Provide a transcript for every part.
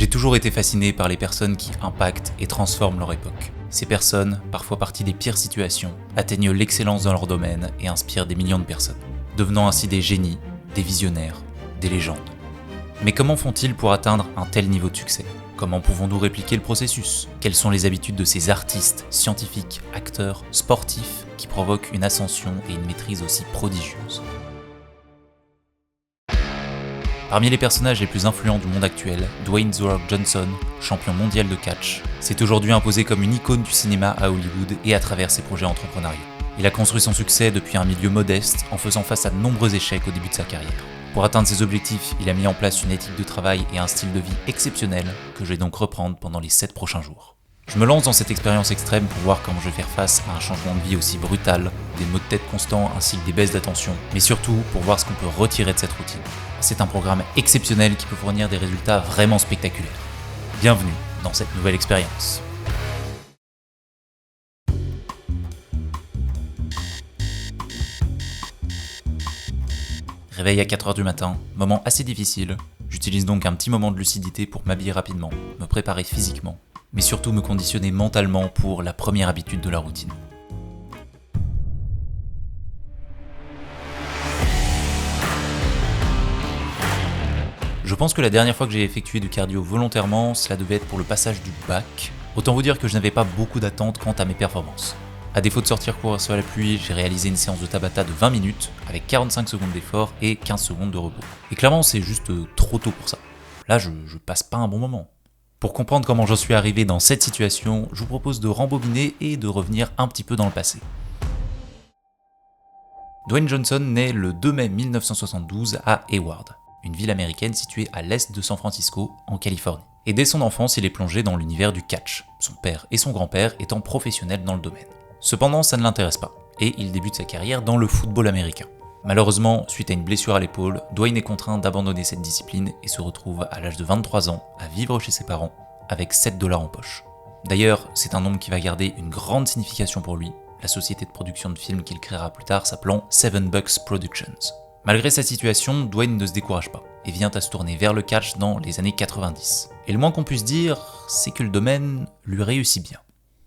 J'ai toujours été fasciné par les personnes qui impactent et transforment leur époque. Ces personnes, parfois parties des pires situations, atteignent l'excellence dans leur domaine et inspirent des millions de personnes, devenant ainsi des génies, des visionnaires, des légendes. Mais comment font-ils pour atteindre un tel niveau de succès ? Comment pouvons-nous répliquer le processus ? Quelles sont les habitudes de ces artistes, scientifiques, acteurs, sportifs qui provoquent une ascension et une maîtrise aussi prodigieuse ? Parmi les personnages les plus influents du monde actuel, Dwayne The Rock Johnson, champion mondial de catch, s'est aujourd'hui imposé comme une icône du cinéma à Hollywood et à travers ses projets entrepreneuriaux. Il a construit son succès depuis un milieu modeste en faisant face à de nombreux échecs au début de sa carrière. Pour atteindre ses objectifs, il a mis en place une éthique de travail et un style de vie exceptionnel que je vais donc reprendre pendant les 7 prochains jours. Je me lance dans cette expérience extrême pour voir comment je vais faire face à un changement de vie aussi brutal, des maux de tête constants ainsi que des baisses d'attention, mais surtout pour voir ce qu'on peut retirer de cette routine. C'est un programme exceptionnel qui peut fournir des résultats vraiment spectaculaires. Bienvenue dans cette nouvelle expérience. Réveil à 4h du matin, moment assez difficile. J'utilise donc un petit moment de lucidité pour m'habiller rapidement, me préparer physiquement, mais surtout me conditionner mentalement pour la première habitude de la routine. Je pense que la dernière fois que j'ai effectué du cardio volontairement, cela devait être pour le passage du bac. Autant vous dire que je n'avais pas beaucoup d'attentes quant à mes performances. À défaut de sortir courir sur la pluie, j'ai réalisé une séance de Tabata de 20 minutes, avec 45 secondes d'effort et 15 secondes de repos. Et clairement, c'est juste trop tôt pour ça. Là, je passe pas un bon moment. Pour comprendre comment j'en suis arrivé dans cette situation, je vous propose de rembobiner et de revenir un petit peu dans le passé. Dwayne Johnson naît le 2 mai 1972 à Hayward, une ville américaine située à l'est de San Francisco, en Californie. Et dès son enfance, il est plongé dans l'univers du catch, son père et son grand-père étant professionnels dans le domaine. Cependant, ça ne l'intéresse pas, et il débute sa carrière dans le football américain. Malheureusement, suite à une blessure à l'épaule, Dwayne est contraint d'abandonner cette discipline et se retrouve à l'âge de 23 ans à vivre chez ses parents avec 7 $ en poche. D'ailleurs, c'est un nombre qui va garder une grande signification pour lui, la société de production de films qu'il créera plus tard s'appelant Seven Bucks Productions. Malgré sa situation, Dwayne ne se décourage pas et vient à se tourner vers le catch dans les années 90. Et le moins qu'on puisse dire, c'est que le domaine lui réussit bien.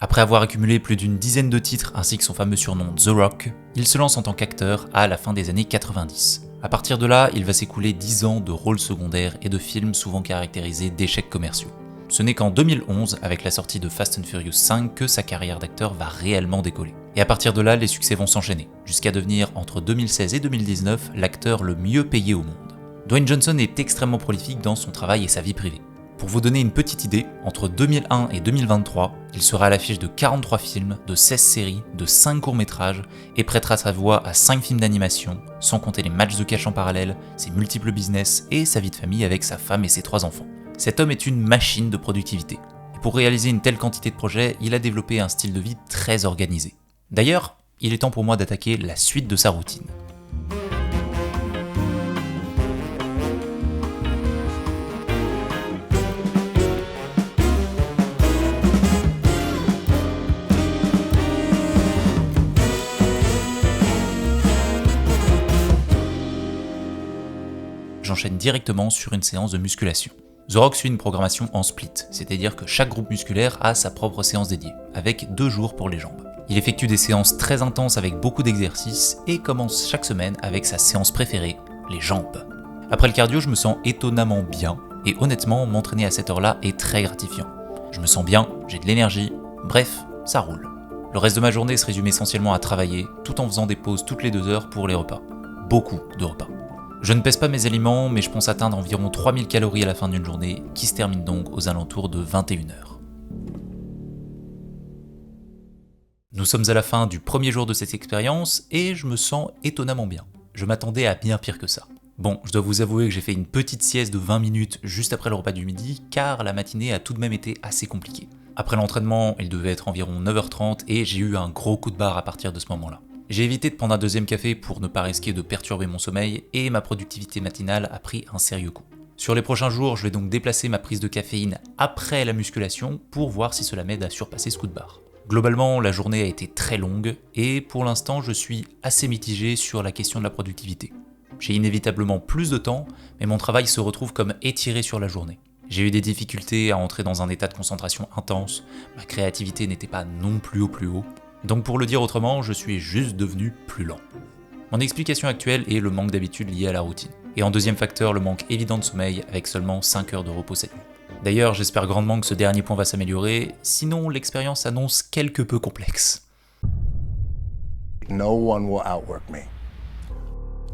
Après avoir accumulé plus d'une dizaine de titres ainsi que son fameux surnom The Rock, il se lance en tant qu'acteur à la fin des années 90. À partir de là, il va s'écouler 10 ans de rôles secondaires et de films souvent caractérisés d'échecs commerciaux. Ce n'est qu'en 2011, avec la sortie de Fast and Furious 5, que sa carrière d'acteur va réellement décoller. Et à partir de là, les succès vont s'enchaîner, jusqu'à devenir, entre 2016 et 2019, l'acteur le mieux payé au monde. Dwayne Johnson est extrêmement prolifique dans son travail et sa vie privée. Pour vous donner une petite idée, entre 2001 et 2023, il sera à l'affiche de 43 films, de 16 séries, de 5 courts-métrages et prêtera sa voix à 5 films d'animation, sans compter les matchs de catch en parallèle, ses multiples business et sa vie de famille avec sa femme et ses 3 enfants. Cet homme est une machine de productivité. Et pour réaliser une telle quantité de projets, il a développé un style de vie très organisé. D'ailleurs, il est temps pour moi d'attaquer la suite de sa routine. J'enchaîne directement sur une séance de musculation. The Rock suit une programmation en split, c'est-à-dire que chaque groupe musculaire a sa propre séance dédiée, avec 2 jours pour les jambes. Il effectue des séances très intenses avec beaucoup d'exercices et commence chaque semaine avec sa séance préférée, les jambes. Après le cardio, je me sens étonnamment bien, et honnêtement, m'entraîner à cette heure-là est très gratifiant. Je me sens bien, j'ai de l'énergie, bref, ça roule. Le reste de ma journée se résume essentiellement à travailler, tout en faisant des pauses toutes les 2 heures pour les repas. Beaucoup de repas. Je ne pèse pas mes aliments, mais je pense atteindre environ 3000 calories à la fin d'une journée, qui se termine donc aux alentours de 21h. Nous sommes à la fin du premier jour de cette expérience, et je me sens étonnamment bien. Je m'attendais à bien pire que ça. Bon, je dois vous avouer que j'ai fait une petite sieste de 20 minutes juste après le repas du midi, car la matinée a tout de même été assez compliquée. Après l'entraînement, il devait être environ 9h30, et j'ai eu un gros coup de barre à partir de ce moment-là. J'ai évité de prendre un deuxième café pour ne pas risquer de perturber mon sommeil et ma productivité matinale a pris un sérieux coup. Sur les prochains jours, je vais donc déplacer ma prise de caféine après la musculation pour voir si cela m'aide à surpasser ce coup de barre. Globalement, la journée a été très longue et pour l'instant, je suis assez mitigé sur la question de la productivité. J'ai inévitablement plus de temps, mais mon travail se retrouve comme étiré sur la journée. J'ai eu des difficultés à entrer dans un état de concentration intense, ma créativité n'était pas non plus au plus haut, donc pour le dire autrement, je suis juste devenu plus lent. Mon explication actuelle est le manque d'habitude lié à la routine. Et en deuxième facteur, le manque évident de sommeil avec seulement 5 heures de repos cette nuit. D'ailleurs, j'espère grandement que ce dernier point va s'améliorer, sinon l'expérience s'annonce quelque peu complexe. No one will outwork me.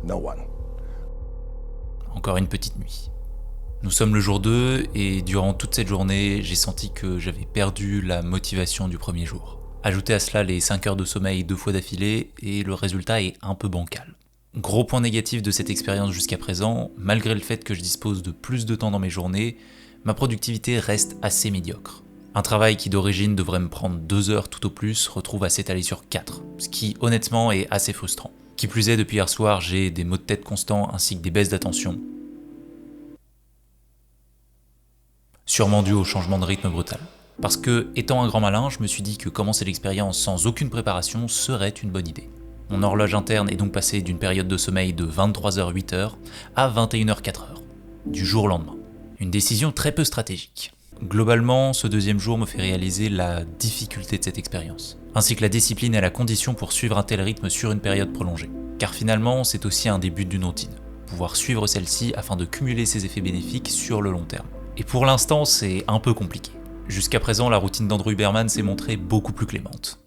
No one. Encore une petite nuit. Nous sommes le jour 2 et durant toute cette journée, j'ai senti que j'avais perdu la motivation du premier jour. Ajoutez à cela les 5 heures de sommeil 2 fois d'affilée et le résultat est un peu bancal. Gros point négatif de cette expérience jusqu'à présent, malgré le fait que je dispose de plus de temps dans mes journées, ma productivité reste assez médiocre. Un travail qui d'origine devrait me prendre 2 heures tout au plus retrouve à s'étaler sur 4, ce qui honnêtement est assez frustrant. Qui plus est, depuis hier soir, j'ai des maux de tête constants ainsi que des baisses d'attention. Sûrement dû au changement de rythme brutal. Parce que, étant un grand malin, je me suis dit que commencer l'expérience sans aucune préparation serait une bonne idée. Mon horloge interne est donc passée d'une période de sommeil de 23h-8h à 21h-4h, du jour au lendemain. Une décision très peu stratégique. Globalement, ce deuxième jour me fait réaliser la difficulté de cette expérience, ainsi que la discipline et la condition pour suivre un tel rythme sur une période prolongée. Car finalement, c'est aussi un des buts d'une routine, pouvoir suivre celle-ci afin de cumuler ses effets bénéfiques sur le long terme. Et pour l'instant, c'est un peu compliqué. Jusqu'à présent, la routine d'Andrew Huberman s'est montrée beaucoup plus clémente.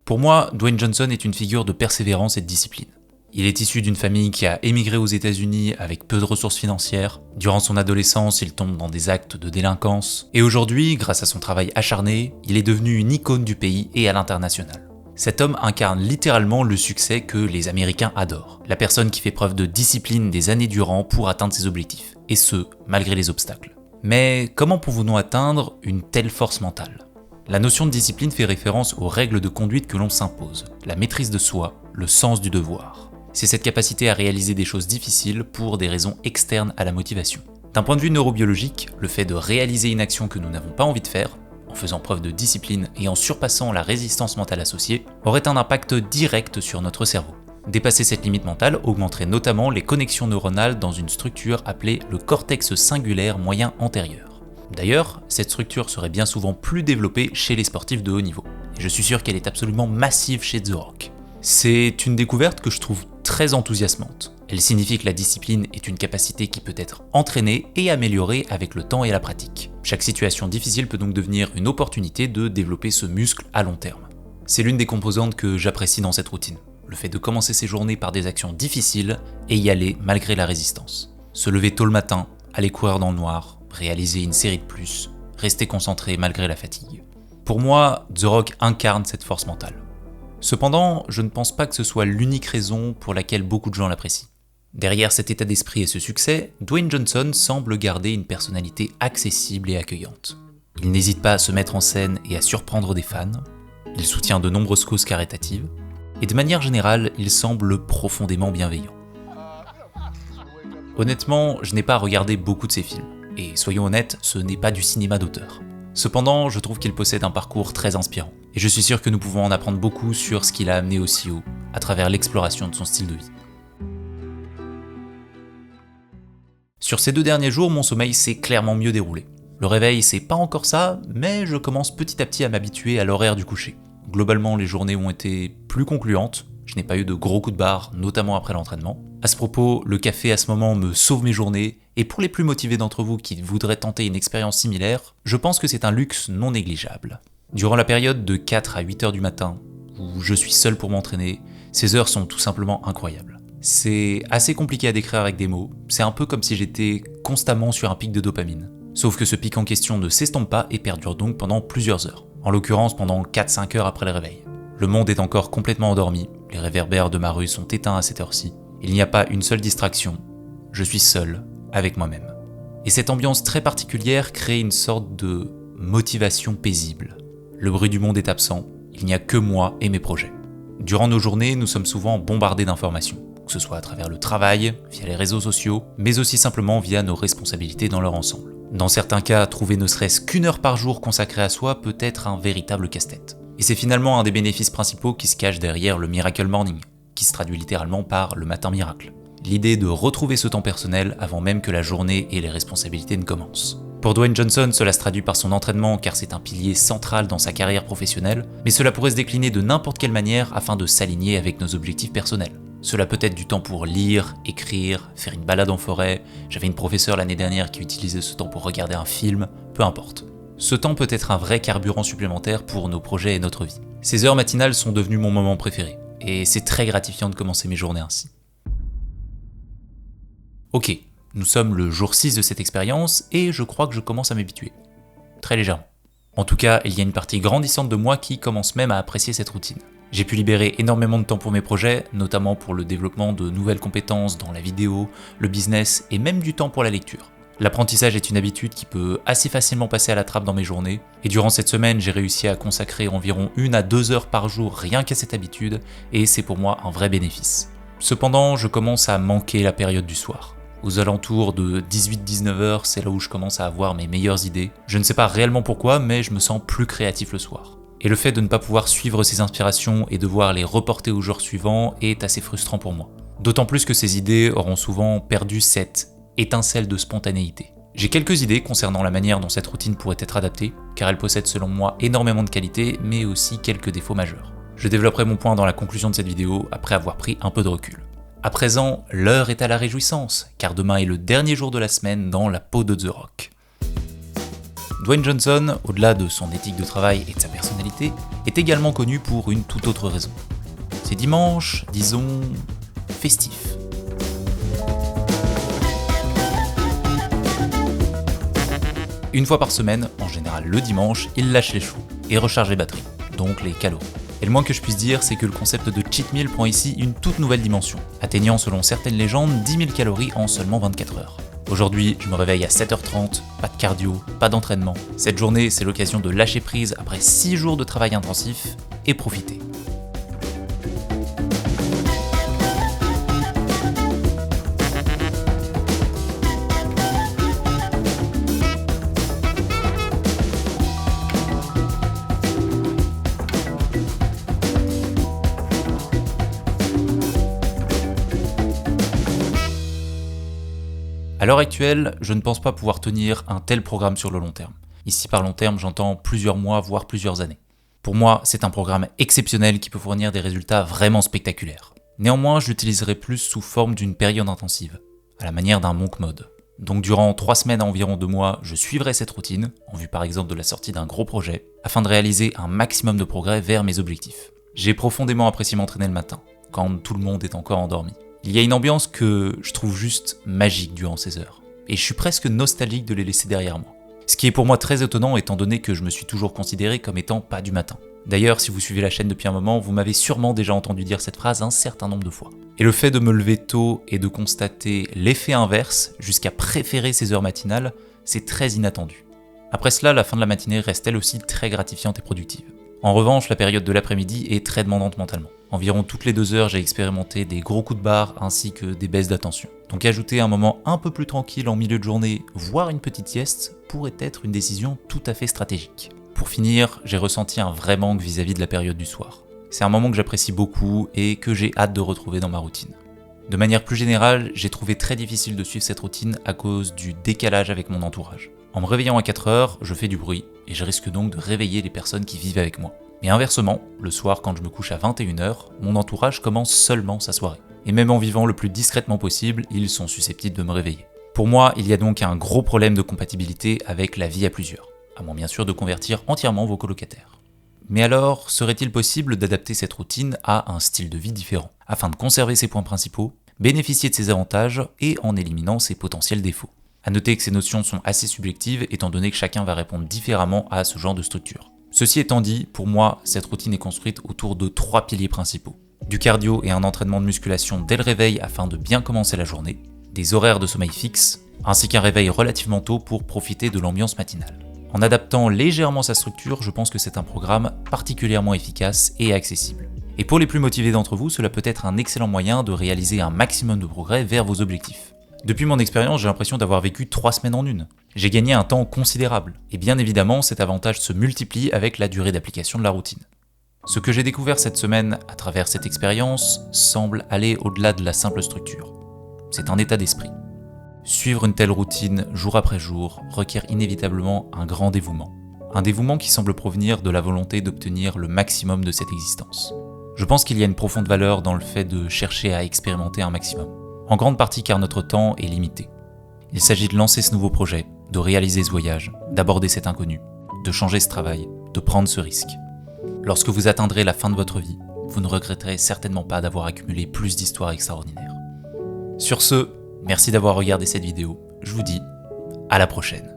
Pour moi, Dwayne Johnson est une figure de persévérance et de discipline. Il est issu d'une famille qui a émigré aux États-Unis avec peu de ressources financières. Durant son adolescence, il tombe dans des actes de délinquance. Et aujourd'hui, grâce à son travail acharné, il est devenu une icône du pays et à l'international. Cet homme incarne littéralement le succès que les Américains adorent. La personne qui fait preuve de discipline des années durant pour atteindre ses objectifs. Et ce, malgré les obstacles. Mais comment pouvons-nous atteindre une telle force mentale ? La notion de discipline fait référence aux règles de conduite que l'on s'impose, la maîtrise de soi, le sens du devoir. C'est cette capacité à réaliser des choses difficiles pour des raisons externes à la motivation. D'un point de vue neurobiologique, le fait de réaliser une action que nous n'avons pas envie de faire, en faisant preuve de discipline et en surpassant la résistance mentale associée, aurait un impact direct sur notre cerveau. Dépasser cette limite mentale augmenterait notamment les connexions neuronales dans une structure appelée le cortex singulaire moyen antérieur. D'ailleurs, cette structure serait bien souvent plus développée chez les sportifs de haut niveau. Et je suis sûr qu'elle est absolument massive chez The Rock. C'est une découverte que je trouve très enthousiasmante. Elle signifie que la discipline est une capacité qui peut être entraînée et améliorée avec le temps et la pratique. Chaque situation difficile peut donc devenir une opportunité de développer ce muscle à long terme. C'est l'une des composantes que j'apprécie dans cette routine. Le fait de commencer ses journées par des actions difficiles et y aller malgré la résistance. Se lever tôt le matin, aller courir dans le noir, réaliser une série de plus, rester concentré malgré la fatigue. Pour moi, The Rock incarne cette force mentale. Cependant, je ne pense pas que ce soit l'unique raison pour laquelle beaucoup de gens l'apprécient. Derrière cet état d'esprit et ce succès, Dwayne Johnson semble garder une personnalité accessible et accueillante. Il n'hésite pas à se mettre en scène et à surprendre des fans, il soutient de nombreuses causes caritatives, et de manière générale, il semble profondément bienveillant. Honnêtement, je n'ai pas regardé beaucoup de ses films, et soyons honnêtes, ce n'est pas du cinéma d'auteur. Cependant, je trouve qu'il possède un parcours très inspirant, et je suis sûr que nous pouvons en apprendre beaucoup sur ce qu'il a amené aussi haut, à travers l'exploration de son style de vie. Sur ces 2 derniers jours, mon sommeil s'est clairement mieux déroulé. Le réveil, c'est pas encore ça, mais je commence petit à petit à m'habituer à l'horaire du coucher. Globalement, les journées ont été plus concluantes, je n'ai pas eu de gros coups de barre, notamment après l'entraînement. À ce propos, le café à ce moment me sauve mes journées, et pour les plus motivés d'entre vous qui voudraient tenter une expérience similaire, je pense que c'est un luxe non négligeable. Durant la période de 4 à 8 heures du matin, où je suis seul pour m'entraîner, ces heures sont tout simplement incroyables. C'est assez compliqué à décrire avec des mots, c'est un peu comme si j'étais constamment sur un pic de dopamine. Sauf que ce pic en question ne s'estompe pas et perdure donc pendant plusieurs heures. En l'occurrence pendant 4-5 heures après le réveil. Le monde est encore complètement endormi, les réverbères de ma rue sont éteints à cette heure-ci. Il n'y a pas une seule distraction, je suis seul avec moi-même. Et cette ambiance très particulière crée une sorte de motivation paisible. Le bruit du monde est absent, il n'y a que moi et mes projets. Durant nos journées, nous sommes souvent bombardés d'informations, que ce soit à travers le travail, via les réseaux sociaux, mais aussi simplement via nos responsabilités dans leur ensemble. Dans certains cas, trouver ne serait-ce qu'1 heure par jour consacrée à soi peut être un véritable casse-tête. Et c'est finalement un des bénéfices principaux qui se cache derrière le Miracle Morning, qui se traduit littéralement par le matin miracle. L'idée de retrouver ce temps personnel avant même que la journée et les responsabilités ne commencent. Pour Dwayne Johnson, cela se traduit par son entraînement car c'est un pilier central dans sa carrière professionnelle, mais cela pourrait se décliner de n'importe quelle manière afin de s'aligner avec nos objectifs personnels. Cela peut être du temps pour lire, écrire, faire une balade en forêt, j'avais une professeure l'année dernière qui utilisait ce temps pour regarder un film, peu importe. Ce temps peut être un vrai carburant supplémentaire pour nos projets et notre vie. Ces heures matinales sont devenues mon moment préféré, et c'est très gratifiant de commencer mes journées ainsi. Ok, nous sommes le jour 6 de cette expérience, et je crois que je commence à m'habituer. Très légèrement. En tout cas, il y a une partie grandissante de moi qui commence même à apprécier cette routine. J'ai pu libérer énormément de temps pour mes projets, notamment pour le développement de nouvelles compétences dans la vidéo, le business et même du temps pour la lecture. L'apprentissage est une habitude qui peut assez facilement passer à la trappe dans mes journées, et durant cette semaine, j'ai réussi à consacrer environ 1 à 2 heures par jour rien qu'à cette habitude, et c'est pour moi un vrai bénéfice. Cependant, je commence à manquer la période du soir. Aux alentours de 18-19 heures, c'est là où je commence à avoir mes meilleures idées. Je ne sais pas réellement pourquoi, mais je me sens plus créatif le soir. Et le fait de ne pas pouvoir suivre ces inspirations et devoir les reporter au jour suivant est assez frustrant pour moi. D'autant plus que ces idées auront souvent perdu cette étincelle de spontanéité. J'ai quelques idées concernant la manière dont cette routine pourrait être adaptée, car elle possède selon moi énormément de qualités, mais aussi quelques défauts majeurs. Je développerai mon point dans la conclusion de cette vidéo après avoir pris un peu de recul. À présent, l'heure est à la réjouissance, car demain est le dernier jour de la semaine dans la peau de The Rock. Dwayne Johnson, au-delà de son éthique de travail et de sa personnalité, est également connu pour une toute autre raison. C'est dimanche, disons, festif. Une fois par semaine, en général le dimanche, il lâche les chevaux et recharge les batteries, donc les calories. Et le moins que je puisse dire, c'est que le concept de cheat meal prend ici une toute nouvelle dimension, atteignant selon certaines légendes 10 000 calories en seulement 24 heures. Aujourd'hui, je me réveille à 7h30, pas de cardio, pas d'entraînement. Cette journée, c'est l'occasion de lâcher prise après 6 jours de travail intensif et profiter. À l'heure actuelle, je ne pense pas pouvoir tenir un tel programme sur le long terme. Ici par long terme, j'entends plusieurs mois, voire plusieurs années. Pour moi, c'est un programme exceptionnel qui peut fournir des résultats vraiment spectaculaires. Néanmoins, je l'utiliserai plus sous forme d'une période intensive, à la manière d'un monk mode. Donc durant 3 semaines à environ 2 mois, je suivrai cette routine, en vue par exemple de la sortie d'un gros projet, afin de réaliser un maximum de progrès vers mes objectifs. J'ai profondément apprécié m'entraîner le matin, quand tout le monde est encore endormi. Il y a une ambiance que je trouve juste magique durant ces heures, et je suis presque nostalgique de les laisser derrière moi. Ce qui est pour moi très étonnant étant donné que je me suis toujours considéré comme étant pas du matin. D'ailleurs, si vous suivez la chaîne depuis un moment, vous m'avez sûrement déjà entendu dire cette phrase un certain nombre de fois. Et le fait de me lever tôt et de constater l'effet inverse, jusqu'à préférer ces heures matinales, c'est très inattendu. Après cela, la fin de la matinée reste elle aussi très gratifiante et productive. En revanche, la période de l'après-midi est très demandante mentalement. Environ toutes les 2 heures, j'ai expérimenté des gros coups de barre ainsi que des baisses d'attention. Donc ajouter un moment un peu plus tranquille en milieu de journée, voire une petite sieste, pourrait être une décision tout à fait stratégique. Pour finir, j'ai ressenti un vrai manque vis-à-vis de la période du soir. C'est un moment que j'apprécie beaucoup et que j'ai hâte de retrouver dans ma routine. De manière plus générale, j'ai trouvé très difficile de suivre cette routine à cause du décalage avec mon entourage. En me réveillant à 4 heures, je fais du bruit et je risque donc de réveiller les personnes qui vivent avec moi. Mais inversement, le soir quand je me couche à 21h, mon entourage commence seulement sa soirée. Et même en vivant le plus discrètement possible, ils sont susceptibles de me réveiller. Pour moi, il y a donc un gros problème de compatibilité avec la vie à plusieurs, à moins bien sûr de convertir entièrement vos colocataires. Mais alors, serait-il possible d'adapter cette routine à un style de vie différent, afin de conserver ses points principaux, bénéficier de ses avantages et en éliminant ses potentiels défauts? À noter que ces notions sont assez subjectives étant donné que chacun va répondre différemment à ce genre de structure. Ceci étant dit, pour moi, cette routine est construite autour de 3 piliers principaux. Du cardio et un entraînement de musculation dès le réveil afin de bien commencer la journée, des horaires de sommeil fixes, ainsi qu'un réveil relativement tôt pour profiter de l'ambiance matinale. En adaptant légèrement sa structure, je pense que c'est un programme particulièrement efficace et accessible. Et pour les plus motivés d'entre vous, cela peut être un excellent moyen de réaliser un maximum de progrès vers vos objectifs. Depuis mon expérience, j'ai l'impression d'avoir vécu 3 semaines en une. J'ai gagné un temps considérable, et bien évidemment cet avantage se multiplie avec la durée d'application de la routine. Ce que j'ai découvert cette semaine à travers cette expérience semble aller au-delà de la simple structure. c'est un état d'esprit. Suivre une telle routine jour après jour requiert inévitablement un grand dévouement. Un dévouement qui semble provenir de la volonté d'obtenir le maximum de cette existence. Je pense qu'il y a une profonde valeur dans le fait de chercher à expérimenter un maximum. En grande partie car notre temps est limité. Il s'agit de lancer ce nouveau projet, de réaliser ce voyage, d'aborder cet inconnu, de changer ce travail, de prendre ce risque. Lorsque vous atteindrez la fin de votre vie, vous ne regretterez certainement pas d'avoir accumulé plus d'histoires extraordinaires. Sur ce, merci d'avoir regardé cette vidéo, je vous dis à la prochaine.